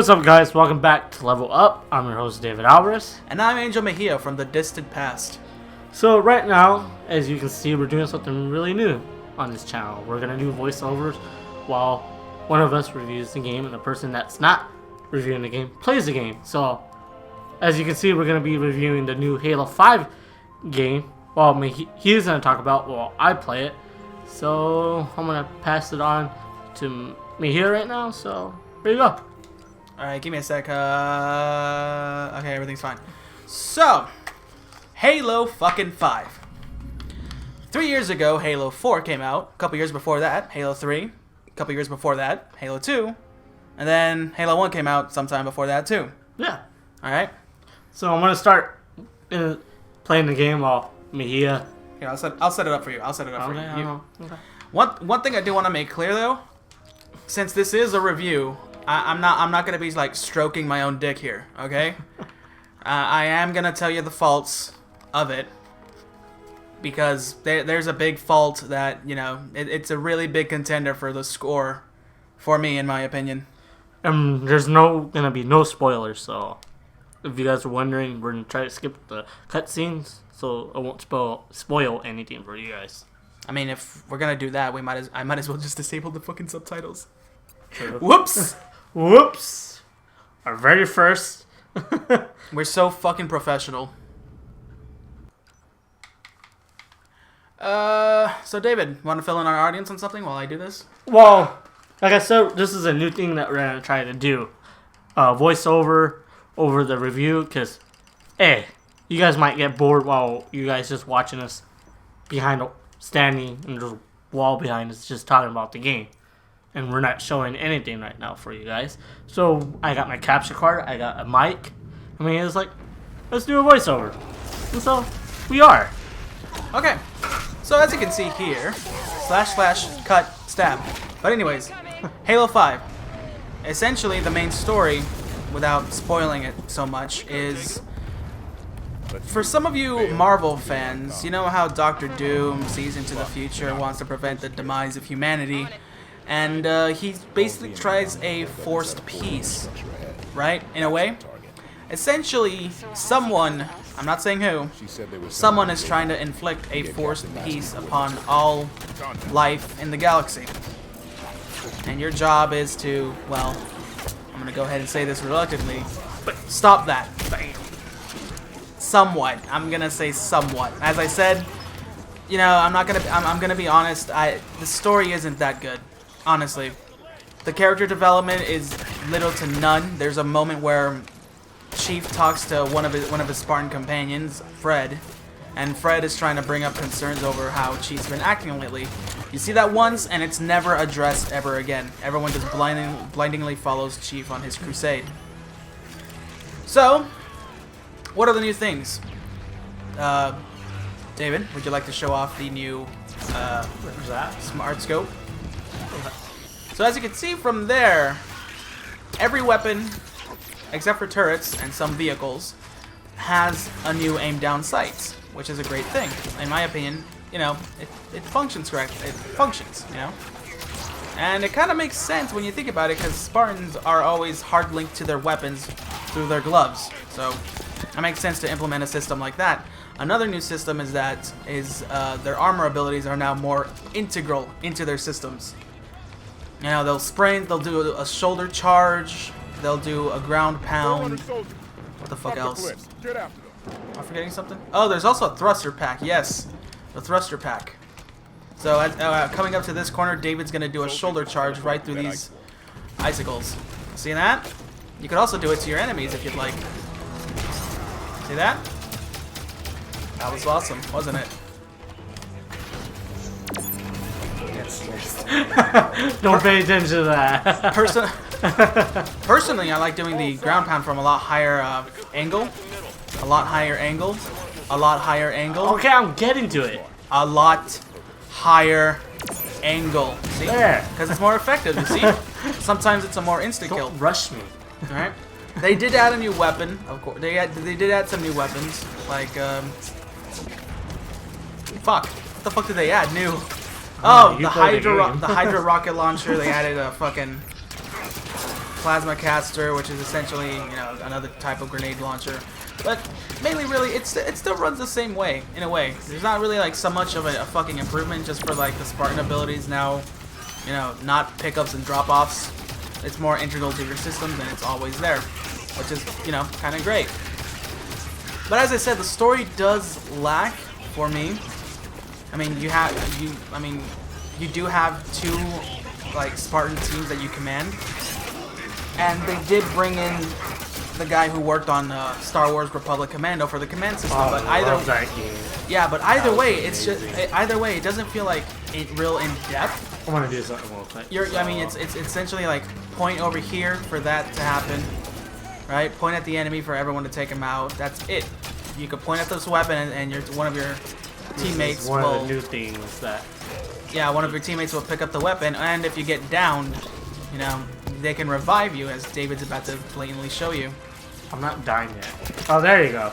What's up, guys? Welcome back to Level Up. I'm your host, David Alvarez. And I'm Angel Mejia from the distant past. So right now, as you can see, we're doing something really new on this channel. We're going to do voiceovers while one of us reviews the game and the person that's not reviewing the game plays the game. So, as you can see, we're going to be reviewing the new Halo 5 game. Well, he's going to talk about while I play it. So, I'm going to pass it on to Mejia right now. So, here you go. Alright, give me a sec. Okay, everything's fine. So, Halo fucking 5. 3 years ago, Halo 4 came out. A couple years before that, Halo 3. A couple years before that, Halo 2. And then Halo 1 came out sometime before that, too. Yeah. Alright? So, I'm going to start playing the game while Mejia... Here, I'll set it up for you. I'll set it up for you. Okay. One thing I do want to make clear, though, since this is a review... I'm not gonna be like stroking my own dick here, okay? I am gonna tell you the faults of it because there's a big fault that it's a really big contender for the score for me, in my opinion. There's gonna be no spoilers, so if you guys are wondering, we're gonna try to skip the cutscenes so it won't spoil anything for you guys. I mean, if we're gonna do that, I might as well just disable the fucking subtitles. Whoops. Whoops! Our very first. We're so fucking professional. So David, want to fill in our audience on something while I do this? Well, like I said, this is a new thing that we're gonna try to do. Voiceover over the review, because, hey, you guys might get bored while you guys just watching us standing in the wall behind us just talking about the game. And we're not showing anything right now for you guys. So I got my capture card. I got a mic. I mean, it's like, let's do a voiceover. And so we are. Okay. So as you can see here, / cut stab. But anyways, Halo 5. Essentially, the main story, without spoiling it so much, is for some of you Marvel fans, you know how Dr. Doom sees into the future, wants to prevent the demise of humanity. And he basically tries a forced peace, right? In a way. Essentially, someone, I'm not saying who, someone is trying to inflict a forced peace upon all life in the galaxy. And your job is to, well, I'm going to go ahead and say this reluctantly, but stop that. Somewhat. I'm going to say somewhat. As I said, I'm going to be honest, the story isn't that good. Honestly, the character development is little to none. There's a moment where Chief talks to one of his Spartan companions, Fred, and Fred is trying to bring up concerns over how Chief's been acting lately. You see that once, and it's never addressed ever again. Everyone just blindingly follows Chief on his crusade. So, what are the new things? David, would you like to show off the new smart scope? So as you can see from there, every weapon, except for turrets and some vehicles, has a new aim down sights, which is a great thing. In my opinion, it functions correctly. It functions, And it kind of makes sense when you think about it, because Spartans are always hard linked to their weapons through their gloves. So it makes sense to implement a system like that. Another new system is that their armor abilities are now more integral into their systems. They'll sprint, they'll do a shoulder charge, they'll do a ground pound. What the fuck else? Am I forgetting something? Oh, there's also a thruster pack. Yes, the thruster pack. So coming up to this corner, David's gonna do a shoulder charge right through these icicles. See that? You could also do it to your enemies if you'd like. See that? That was awesome, wasn't it? Don't pay attention to that. Personally, I like doing the ground pound from a lot higher angle. A lot higher angle. A lot higher angle. Okay, I'm getting to it. A lot higher angle. See? There. Because it's more effective, you see? Sometimes it's a more insta-kill. Don't rush me. Alright? They did add a new weapon, of course. They did add some new weapons. Like, fuck. What the fuck did they add? New. Oh, the Hydra rocket launcher. They added a fucking plasma caster, which is essentially another type of grenade launcher. But mainly, really, it still runs the same way in a way. There's not really like so much of a fucking improvement just for like the Spartan abilities now. Not pickups and drop-offs. It's more integral to your systems and it's always there, which is kind of great. But as I said, the story does lack for me. I mean, you do have 2 like Spartan teams that you command, and they did bring in the guy who worked on Star Wars Republic Commando for the command system. But either way, it's just it doesn't feel like real in depth. I want to do something real quick. It's essentially like point over here for that to happen, right? Point at the enemy for everyone to take him out. That's it. You can point at this weapon and one of your teammates one of the new things that. Yeah, one of your teammates will pick up the weapon, and if you get downed, they can revive you, as David's about to blatantly show you. I'm not dying yet. Oh, there you go.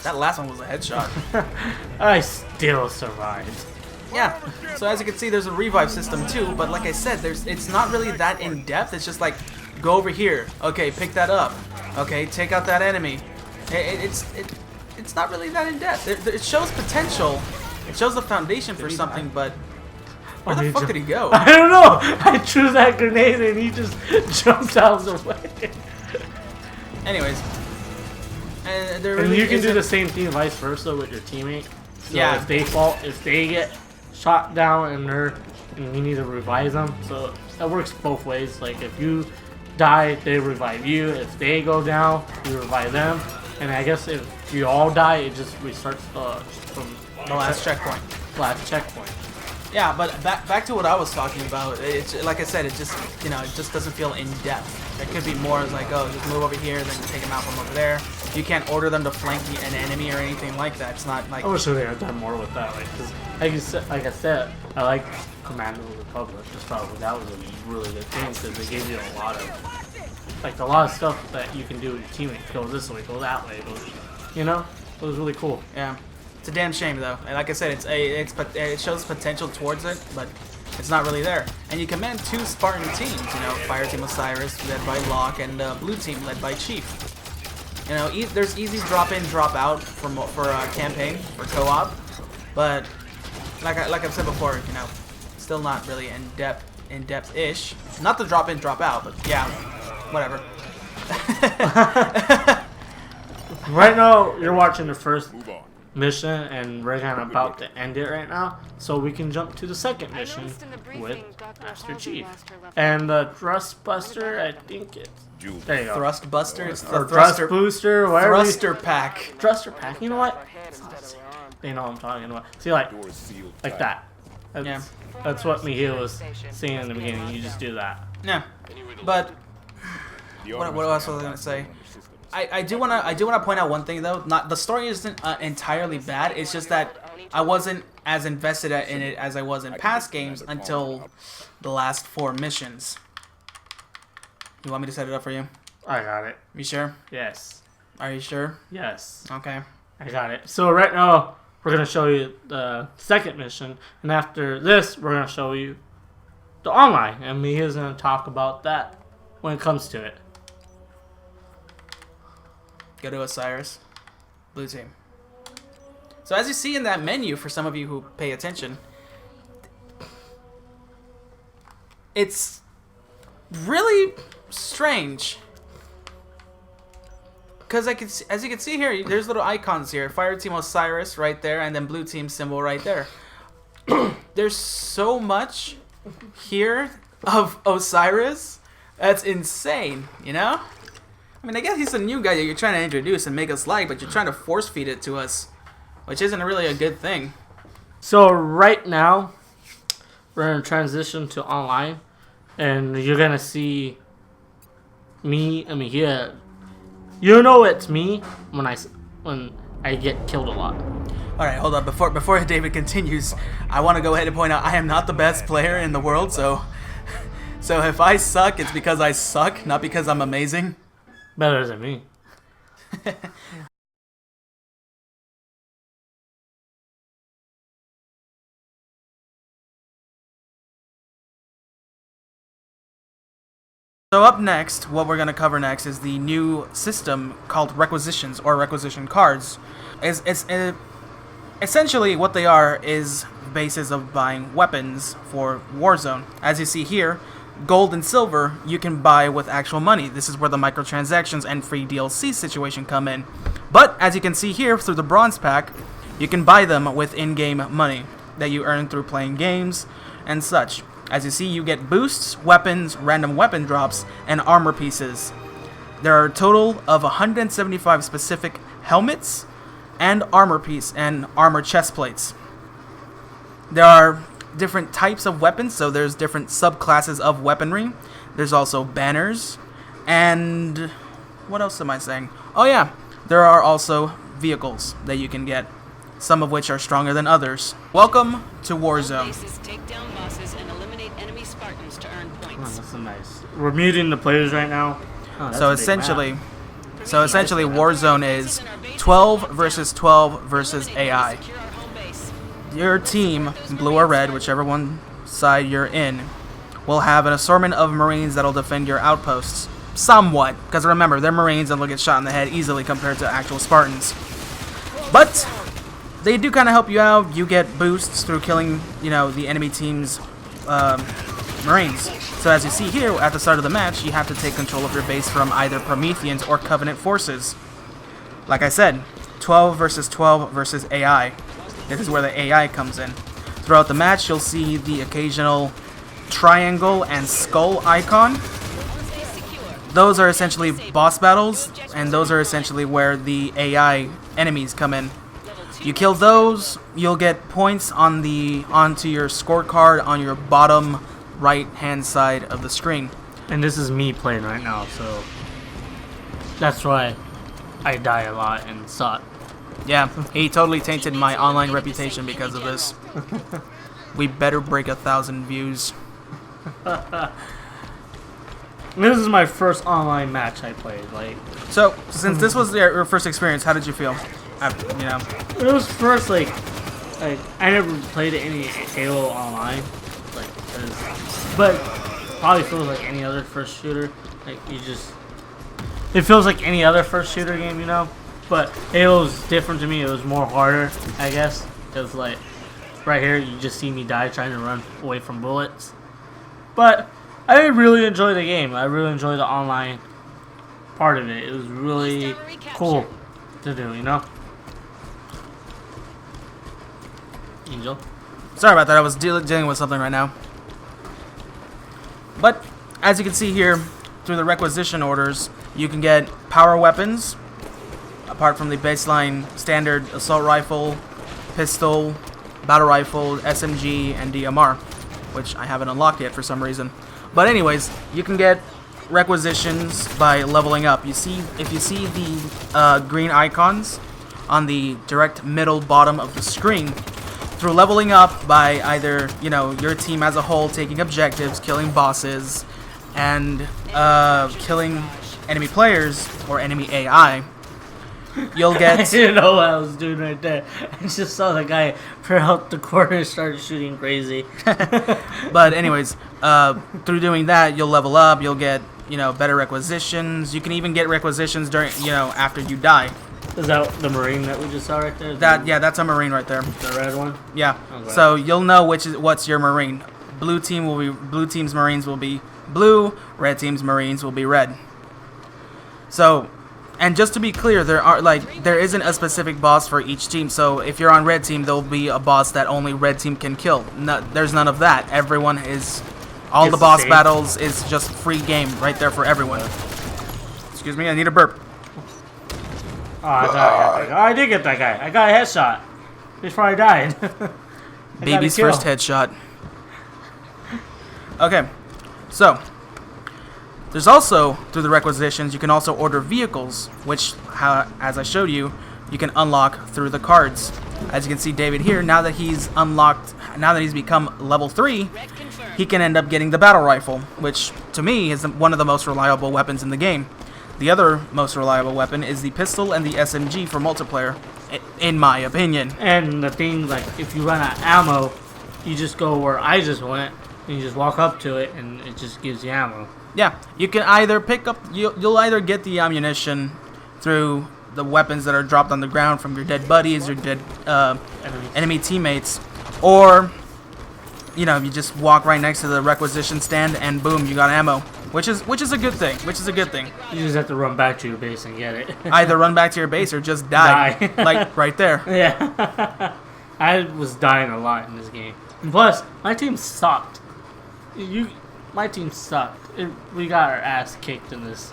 That last one was a headshot. I still survived. Yeah, so as you can see, there's a revive system too, but like I said, it's not really that in-depth. It's just like, go over here. Okay, pick that up. Okay, take out that enemy. It's not really that in-depth. It shows potential. It shows the foundation for something, but where the fuck did he go? I don't know. I threw that grenade and he just jumped out of the way. Anyways, and you can do the same thing vice versa with your teammate. So yeah. If they get shot down and you need to revive them, so that works both ways. Like if you die, they revive you. If they go down, you revive them. And I guess if you all die, it just restarts from the last checkpoint. Last checkpoint. Yeah, but back to what I was talking about. It's like I said, it just it just doesn't feel in depth. It could be more as like, oh, just move over here, then take them out from over there. You can't order them to flank an enemy or anything like that. It's not like. I wish they had done more with that. Like I said, I like Commando Republic. Just thought that was a really good thing because they gave you a lot of stuff that you can do with your teammate. Go this way, go that way, it was really cool. Yeah. It's a damn shame though, and like I said, it shows potential towards it, but it's not really there. And you command 2 Spartan teams, Fire Team Osiris led by Locke and Blue Team led by Chief. There's easy drop in, drop out for campaign for co-op, but like I've said before, still not really in depth ish. Not the drop in, drop out, but yeah, whatever. Right now, you're watching the first mission, and we're about to end it right now, so we can jump to the second mission with Master Chief. And the Thrust Buster, I think it's... There you go. Thrust Buster? It's the Thrust Booster, whatever. Thruster Pack. Thruster Pack, you know what? They know what I'm talking about. See, like that. That's what Mejia was saying in the beginning. You just do that. Yeah, but what else was I gonna say? I do wanna point out one thing though. Not the story isn't entirely bad. It's just that I wasn't as invested in it as I was in past games until the last 4 missions. You want me to set it up for you? I got it. You sure? Yes. Are you sure? Yes. Okay. I got it. So right now we're gonna show you the second mission, and after this we're gonna show you the online, and Mejia's gonna talk about that when it comes to it. Go to Osiris. Blue Team. So as you see in that menu, for some of you who pay attention, it's really strange. Because as you can see here, there's little icons here. Fire Team Osiris right there, and then Blue Team symbol right there. There's so much here of Osiris. That's insane, I mean, I guess he's a new guy that you're trying to introduce and make us like, but you're trying to force feed it to us, which isn't really a good thing. So right now, we're going to transition to online, and you're going to see me, Mejia. You know it's me when I get killed a lot. All right, hold on. Before David continues, I want to go ahead and point out I am not the best player in the world, so if I suck, it's because I suck, not because I'm amazing. Better than me. So up next, what we're going to cover next is the new system called requisitions or requisition cards. Essentially what they are is the basis of buying weapons for Warzone. As you see here, gold and silver you can buy with actual money. This is where the microtransactions and free DLC situation come in. But as you can see here through the bronze pack, you can buy them with in-game money that you earn through playing games and such. As you see, you get boosts, weapons, random weapon drops, and armor pieces. There are a total of 175 specific helmets and armor piece and armor chest plates. There are different types of weapons, so there's different subclasses of weaponry. There's also banners, and what else am I saying? Oh yeah, there are also vehicles that you can get, some of which are stronger than others. Welcome to Warzone. Oh, that's so nice. We're muting the players right now. Oh, So essentially Warzone is 12 versus 12 versus AI. Your team, blue or red, whichever one side you're in, will have an assortment of Marines that'll defend your outposts. Somewhat, because remember, they're Marines and they'll get shot in the head easily compared to actual Spartans. But they do kind of help you out. You get boosts through killing, the enemy team's Marines. So as you see here, at the start of the match, you have to take control of your base from either Prometheans or Covenant forces. Like I said, 12 versus 12 versus AI. This is where the AI comes in. Throughout the match, you'll see the occasional triangle and skull icon. Those are essentially boss battles, and those are essentially where the AI enemies come in. You kill those, you'll get points onto your scorecard on your bottom right hand side of the screen. And this is me playing right now, so that's why I die a lot and suck. Yeah, he totally tainted my online reputation because of this. We better break 1,000 views. This is my first online match I played. So since this was your first experience, how did you feel? It was first I never played any Halo online, but probably feels like any other first shooter. It feels like any other first shooter game, But Halo's different to me. It was more harder, I guess, because right here you just see me die trying to run away from bullets. But I really enjoy the game. I really enjoy the online part of it. It was really cool to do, Angel? Sorry about that. I was dealing with something right now. But as you can see here, through the requisition orders, you can get power weapons, apart from the baseline standard assault rifle, pistol, battle rifle, SMG, and DMR, which I haven't unlocked yet for some reason. But anyways, you can get requisitions by leveling up. If you see the green icons on the direct middle bottom of the screen, through leveling up by either, your team as a whole taking objectives, killing bosses, and killing enemy players or enemy AI, you'll get... I didn't know what I was doing right there. I just saw the guy peer out the corner and started shooting crazy. But anyways, through doing that, you'll level up, you'll get, better requisitions. You can even get requisitions during, after you die. Is that the Marine that we just saw right there? Yeah, that's a Marine right there. The red one? Yeah. Okay. So you'll know what's your Marine. Blue team's Marines will be blue, red team's Marines will be red. So, and just to be clear, there isn't a specific boss for each team. So if you're on red team, there'll be a boss that only red team can kill. No, there's none of that. All the boss battles is just free game right there for everyone. Excuse me, I need a burp. Oh, I thought I got that guy. I did get that guy. I got a headshot before I died. Baby's first headshot. Okay, so there's also, through the requisitions, you can also order vehicles, which, as I showed you, you can unlock through the cards. As you can see, David here, now that he's become level 3, he can end up getting the battle rifle, which to me is one of the most reliable weapons in the game. The other most reliable weapon is the pistol and the SMG for multiplayer, in my opinion. And the thing, if you run out of ammo, you just go where I just went, and you just walk up to it, and it just gives you ammo. Yeah, you can either pick up. You'll either get the ammunition through the weapons that are dropped on the ground from your dead buddies or dead enemy teammates, or you just walk right next to the requisition stand and boom, you got ammo, which is a good thing. You just have to run back to your base and get it. Either run back to your base or just die. Like right there. Yeah. I was dying a lot in this game. And plus, my team sucked. My team sucked. We got our ass kicked in this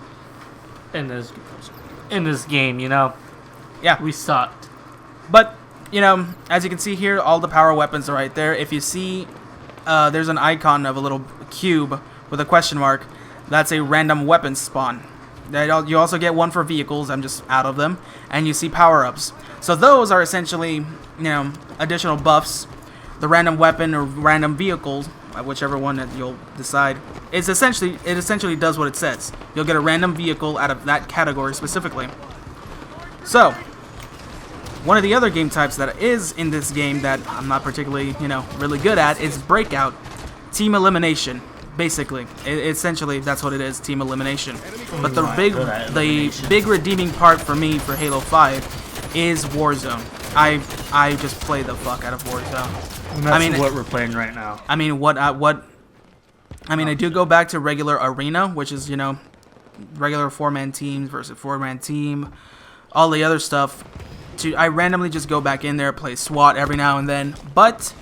game. Yeah, we sucked. But as you can see here, all the power weapons are right there. If you see, there's an icon of a little cube with a question mark. That's a random weapon spawn. You also get one for vehicles. I'm just out of them. And you see power-ups. So those are essentially, additional buffs. The random weapon or random vehicle, whichever one that you'll decide, it essentially does what it says. You'll get a random vehicle out of that category specifically. So, one of the other game types that is in this game that I'm not particularly, really good at is Breakout. Team elimination. Basically, essentially that's what it is, team elimination. But the big redeeming part for me for Halo 5 is Warzone. I just play the fuck out of Warzone. And that's what we're playing right now. I do go back to regular arena, which is regular 4-man teams versus 4-man team, all the other stuff. I randomly just go back in there, play SWAT every now and then. But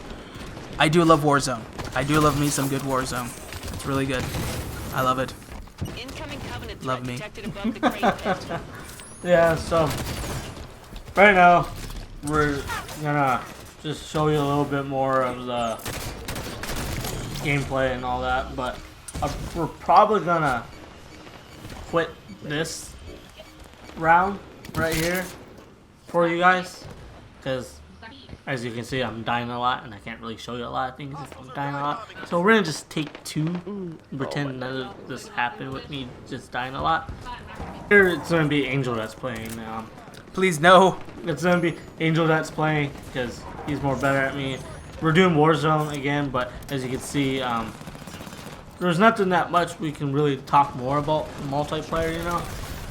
I do love Warzone. I do love me some good Warzone. It's really good. I love it. Love me. Yeah, so right now we're gonna just show you a little bit more of the gameplay and all that, but we're probably gonna quit this round right here for you guys, because as you can see, I'm dying a lot, and I can't really show you a lot of things if I'm dying a lot. So we're gonna just take two and pretend none of this happened with me just dying a lot. Here it's gonna be Angel that's playing now. Please no. It's gonna be Angel that's playing because he's more better at me. We're doing Warzone again, but as you can see, there's nothing that much we can really talk more about multiplayer,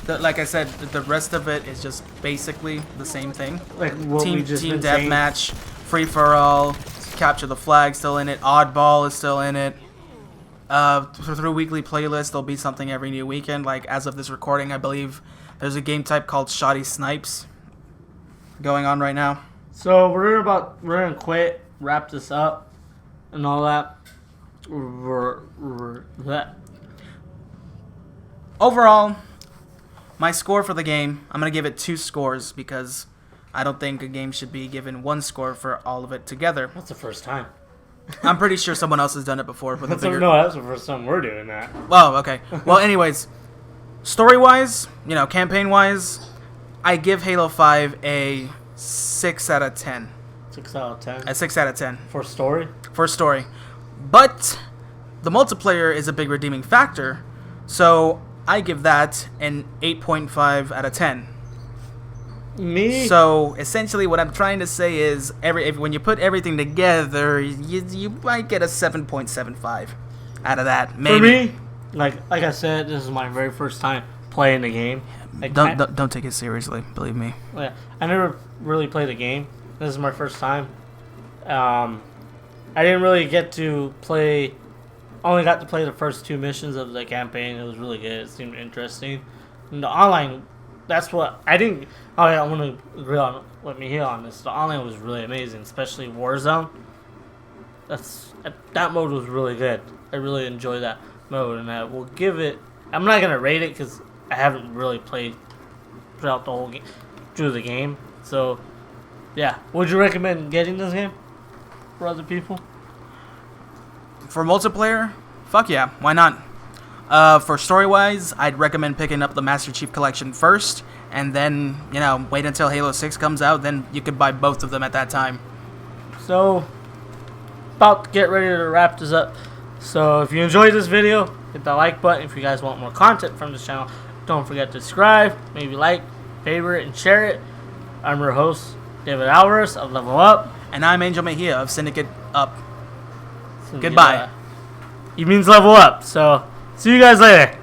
Like I said, the rest of it is just basically the same thing. Like what team we just deathmatch, free for all, capture the flag still in it, oddball is still in it. Through weekly playlists, there'll be something every new weekend. Like as of this recording, I believe there's a game type called Shoddy Snipes going on right now. So we're gonna quit, wrap this up, and all that. Overall, my score for the game, I'm going to give it 2 scores because I don't think a game should be given 1 score for all of it together. That's the first time. I'm pretty sure someone else has done it before. With No, that's the first time we're doing that. Well, okay. Well, anyways, story-wise, campaign-wise, I give Halo 5 a 6 out of 10. 6 out of 10? A 6 out of 10. For story? For story. But the multiplayer is a big redeeming factor, so I give that an 8.5 out of 10. Me? So essentially, what I'm trying to say is, when you put everything together, you might get a 7.75 out of that. Maybe. For me, like I said, this is my very first time playing the game. Don't take it seriously. Believe me. Yeah, I never really played the game. This is my first time. I didn't really get to play. Only got to play the first 2 missions of the campaign. It was really good. It seemed interesting. And the online, that's what I didn't. Oh yeah, I want to agree on with Mejia on this. The online was really amazing, especially Warzone. That mode was really good. I really enjoyed that mode, and I will give it. I'm not gonna rate it because I haven't really played throughout the whole game, through the game. So, yeah, would you recommend getting this game for other people? For multiplayer, fuck yeah, why not? For story-wise, I'd recommend picking up the Master Chief Collection first, and then, wait until Halo 6 comes out, then you could buy both of them at that time. So, about to get ready to wrap this up. So, if you enjoyed this video, hit the like button. If you guys want more content from this channel, don't forget to subscribe, maybe like, favorite, and share it. I'm your host, David Alvarez of Level Up. And I'm Angel Mejia of Syndicate Up. Goodbye. He means level up, so See you guys later.